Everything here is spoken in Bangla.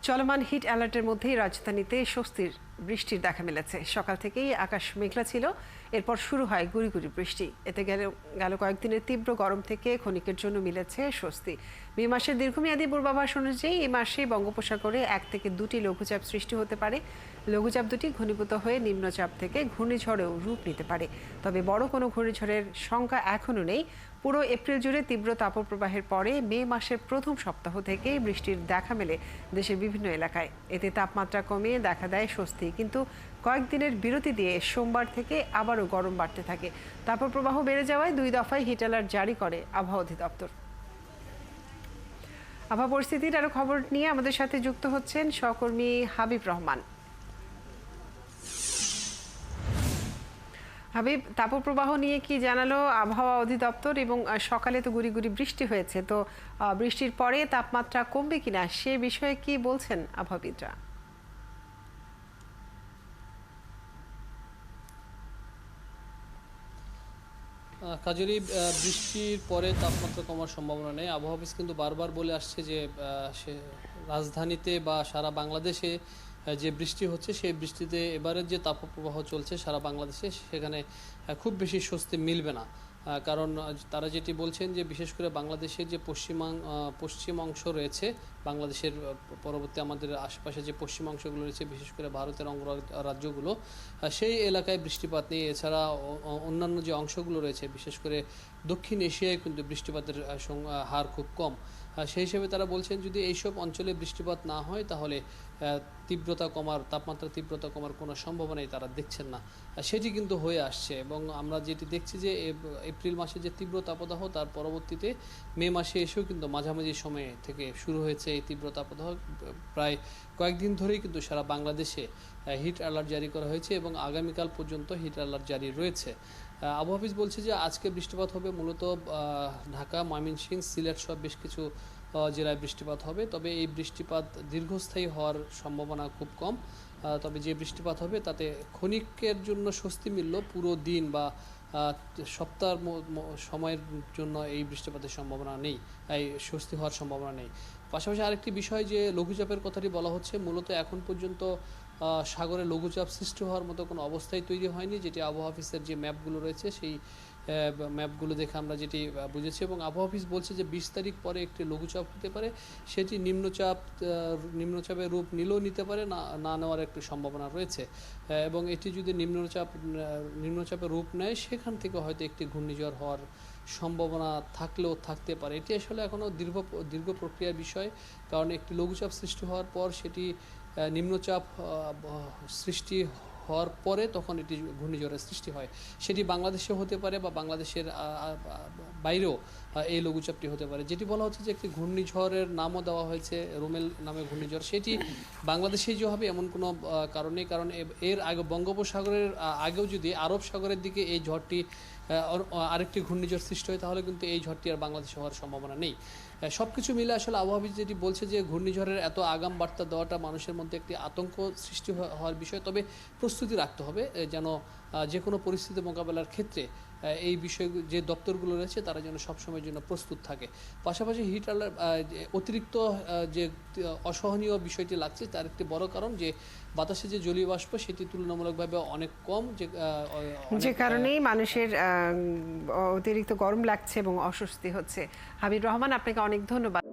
চলমান হিট অ্যালার্টের মধ্যেই রাজধানীতে স্বস্তির বৃষ্টির দেখা মিলেছে। সকাল থেকেই আকাশ মেঘলা ছিল, এরপর শুরু হয় গুঁড়ি গুঁড়ি বৃষ্টি। এতে গেল কয়েকদিনের তীব্র গরম থেকে ক্ষণিকের জন্য মিলেছে স্বস্তি। মে মাসের দীর্ঘমেয়াদী পূর্বাভাস অনুযায়ী এই মাসে বঙ্গোপসাগরে 1 থেকে 2টি লঘুচাপ সৃষ্টি হতে পারে। লঘুচাপ দুটি ঘনীভূত হয়ে নিম্নচাপ থেকে ঘূর্ণিঝড়েও রূপ নিতে পারে। তবে বড় কোনো ঘূর্ণিঝড়ের সংখ্যা এখনও নেই। পুরো এপ্রিল জুড়ে তীব্র তাপপ্রবাহের পরে মে মাসের প্রথম সপ্তাহ থেকে বৃষ্টির দেখা মেলে দেশের বিভিন্ন এলাকায়। এতে তাপমাত্রা কমিয়ে দেখা দেয় স্বস্তি, কিন্তু কয়েকদিনের বিরতি দিয়ে সোমবার থেকে আবারও গরম বাড়তে থাকে। তাপপ্রবাহ বেড়ে যাওয়ায় 2 দফায় হিট অ্যালার্ট জারি করে আবহাওয়া অধিদপ্তর। আবহাওয়া পরিস্থিতির আরো খবর নিয়ে আমাদের সাথে যুক্ত হচ্ছেন সহকর্মী হাবিব রহমান। হাবিব, তাপপ্রবাহ নিয়ে কি জানালো আবহাওয়া অধিদপ্তর? এবং সকালে তো গুঁড়ি গুঁড়ি বৃষ্টি হয়েছে, তো বৃষ্টির পরে তাপমাত্রা কমবে কিনা সে বিষয়ে কি বলছেন আবহাওয়াবিদরা? কাজেরই বৃষ্টির পরে তাপমাত্রা কমার সম্ভাবনা নেই। আবহাওয়া অফিস কিন্তু বারবার বলে আসছে যে রাজধানীতে বা সারা বাংলাদেশে যে বৃষ্টি হচ্ছে সেই বৃষ্টিতে এবারের যে তাপপ্রবাহ চলছে সারা বাংলাদেশে সেখানে খুব বেশি স্বস্তি মিলবে না। কারণ তারা যেটি বলছেন যে বিশেষ করে বাংলাদেশের যে পশ্চিম অংশ রয়েছে, বাংলাদেশের পরবর্তী আমাদের আশেপাশে যে পশ্চিম অংশগুলো রয়েছে, বিশেষ করে ভারতের অঙ্গরাজ্যগুলো, সেই এলাকায় বৃষ্টিপাত নেই। এছাড়া অন্যান্য যে অংশগুলো রয়েছে, বিশেষ করে দক্ষিণ এশিয়ায় কিন্তু বৃষ্টিপাতের হার খুব কম। সেই হিসেবে তারা বলছেন যদি এইসব অঞ্চলে বৃষ্টিপাত না হয় তাহলে তাপমাত্রা তীব্রতা কমার কোনো সম্ভাবনাই তারা দেখছেন না। সেটি কিন্তু হয়ে আসছে এবং আমরা যেটি দেখছি যে এপ্রিল মাসে যে তীব্র তাপদাহ তার পরবর্তীতে মে মাসে এসেও কিন্তু মাঝামাঝি সময়ে থেকে শুরু হয়েছে এই তীব্র তাপদাহ। প্রায় কয়েকদিন ধরেই কিন্তু সারা বাংলাদেশে হিট অ্যালার্ট জারি করা হয়েছে এবং আগামীকাল পর্যন্ত হিট অ্যালার্ট জারি রয়েছে। আবহাওয়া অফিস বলছে যে আজকে বৃষ্টিপাত হবে মূলত ঢাকা, ময়মনসিংহ, সিলেট সব বেশ কিছু জেলায় বৃষ্টিপাত হবে। তবে এই বৃষ্টিপাত দীর্ঘস্থায়ী হওয়ার সম্ভাবনা খুব কম। তবে যে বৃষ্টিপাত হবে তাতে ক্ষণিকের জন্য স্বস্তি মিলল, পুরো দিন বা সপ্তাহের সময়ের জন্য এই বৃষ্টিপাতের সম্ভাবনা নেই, এই স্বস্তি হওয়ার সম্ভাবনা নেই। পাশাপাশি আরেকটি বিষয় যে লঘুচাপের কথাটি বলা হচ্ছে, মূলত এখন পর্যন্ত সাগরে লঘুচাপ সৃষ্টি হওয়ার মতো কোনো অবস্থাই তৈরি হয়নি, যেটি আবহাওয়া অফিসের যে ম্যাপগুলো রয়েছে সেই ম্যাপগুলো দেখে আমরা যেটি বুঝেছি। এবং আবহাওয়া অফিস বলছে যে 20 তারিখ পরে একটি লঘুচাপ হতে পারে, সেটি নিম্নচাপের রূপ নিলেও নিতে পারে, না নেওয়ার একটু সম্ভাবনা রয়েছে। এবং এটি যদি নিম্নচাপের রূপ নেয় সেখান থেকে হয়তো একটি ঘূর্ণিঝড় হওয়ার সম্ভাবনা থাকলেও থাকতে পারে। এটি আসলে এখনও দীর্ঘ প্রক্রিয়ার বিষয়, কারণ একটি লঘুচাপ সৃষ্টি হওয়ার পর সেটি নিম্নচাপ সৃষ্টি হওয়ার পরে তখন এটি ঘূর্ণিঝড়ের সৃষ্টি হয়। সেটি বাংলাদেশে হতে পারে বা বাংলাদেশের বাইরেও এই লঘুচাপটি হতে পারে। যেটি বলা হচ্ছে যে একটি ঘূর্ণিঝড়ের নামও দেওয়া হয়েছে, রুমেল নামে ঘূর্ণিঝড়, সেটি বাংলাদেশেই যে হবে এমন কোনো কারণ নেই। কারণ এর আগে বঙ্গোপসাগরের আগেও যদি আরব সাগরের দিকে এই ঝড়টি আরেকটি ঘূর্ণিঝড় সৃষ্টি হয় তাহলে কিন্তু এই ঝড়টি আর বাংলাদেশে হওয়ার সম্ভাবনা নেই। সব কিছু মিলে আসলে আবহাওয়া অফিস যেটি বলছে যে ঘূর্ণিঝড়ের এত আগাম বার্তা দেওয়াটা মানুষের মধ্যে একটি আতঙ্ক সৃষ্টি হওয়ার বিষয়। তবে প্রস্তুতি রাখতে হবে যেন যে কোনো পরিস্থিতি মোকাবেলার ক্ষেত্রে এই বিষয় যে দপ্তরগুলো রয়েছে তারা যেন সবসময়ের জন্য প্রস্তুত থাকে। পাশাপাশি হিট অ্যালার্ট অতিরিক্ত যে অসহনীয় বিষয়টি লাগছে তার একটি বড় কারণ যে বাতাসে যে জলীয় বাষ্প সেটি তুলনামূলকভাবে অনেক কম, যে কারণেই মানুষের অতিরিক্ত গরম লাগছে এবং অস্বস্তি হচ্ছে। হাবিব রহমান, আপনাকে অনেক ধন্যবাদ।